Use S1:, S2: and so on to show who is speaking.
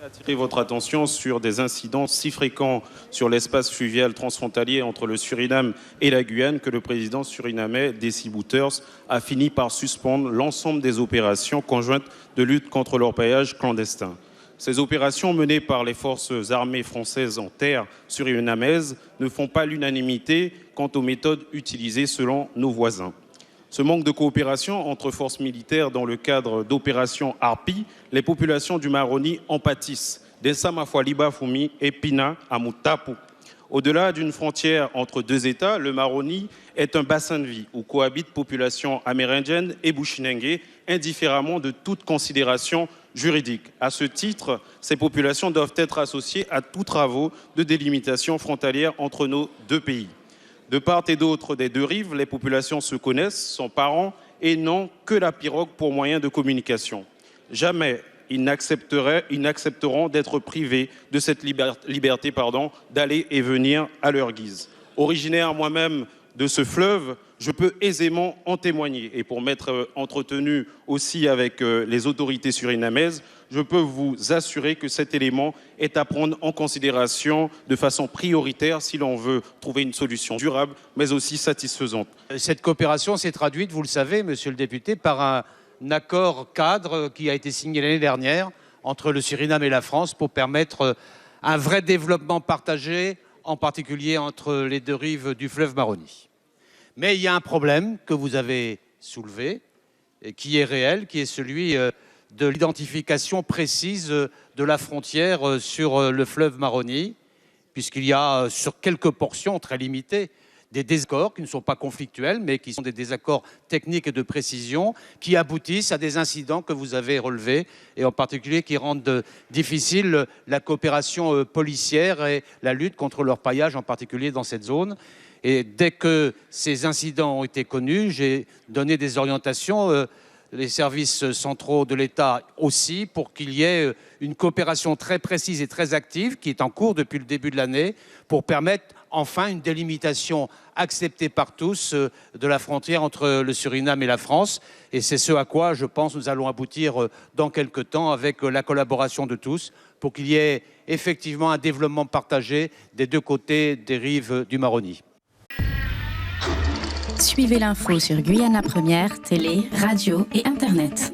S1: Attirer votre attention sur des incidents si fréquents sur l'espace fluvial transfrontalier entre le Suriname et la Guyane que le président surinamais, Desi Bouterse, a fini par suspendre l'ensemble des opérations conjointes de lutte contre l'orpaillage clandestin. Ces opérations menées par les forces armées françaises en terre surinamaises ne font pas l'unanimité quant aux méthodes utilisées selon nos voisins. Ce manque de coopération entre forces militaires dans le cadre d'opérations Harpie, les populations du Maroni en pâtissent. Densama Liba Fumi et Pina Amutapu. Au-delà d'une frontière entre deux États, le Maroni est un bassin de vie où cohabitent populations amérindiennes et bushinengue, indifféremment de toute considération juridique. À ce titre, ces populations doivent être associées à tous travaux de délimitation frontalière entre nos deux pays. De part et d'autre des deux rives, les populations se connaissent, sont parents et n'ont que la pirogue pour moyen de communication. Jamais ils n'accepteront d'être privés de cette liberté d'aller et venir à leur guise. Originaire moi-même de ce fleuve, je peux aisément en témoigner. Et pour m'être entretenu aussi avec les autorités surinamaises, je peux vous assurer que cet élément est à prendre en considération de façon prioritaire si l'on veut trouver une solution durable, mais aussi satisfaisante.
S2: Cette coopération s'est traduite, vous le savez, monsieur le député, par un accord cadre qui a été signé l'année dernière entre le Suriname et la France pour permettre un vrai développement partagé, en particulier entre les deux rives du fleuve Maroni. Mais il y a un problème que vous avez soulevé, et qui est réel, qui est celui de l'identification précise de la frontière sur le fleuve Maroni, puisqu'il y a sur quelques portions très limitées des désaccords qui ne sont pas conflictuels, mais qui sont des désaccords techniques et de précision, qui aboutissent à des incidents que vous avez relevés, et en particulier qui rendent difficile la coopération policière et la lutte contre l'orpaillage, en particulier dans cette zone. Et dès que ces incidents ont été connus, j'ai donné des orientations, les services centraux de l'État aussi, pour qu'il y ait une coopération très précise et très active qui est en cours depuis le début de l'année pour permettre enfin une délimitation acceptée par tous de la frontière entre le Suriname et la France. Et c'est ce à quoi, je pense, nous allons aboutir dans quelques temps avec la collaboration de tous pour qu'il y ait effectivement un développement partagé des deux côtés des rives du Maroni.
S3: Suivez l'info sur Guyana Première, télé, radio et Internet.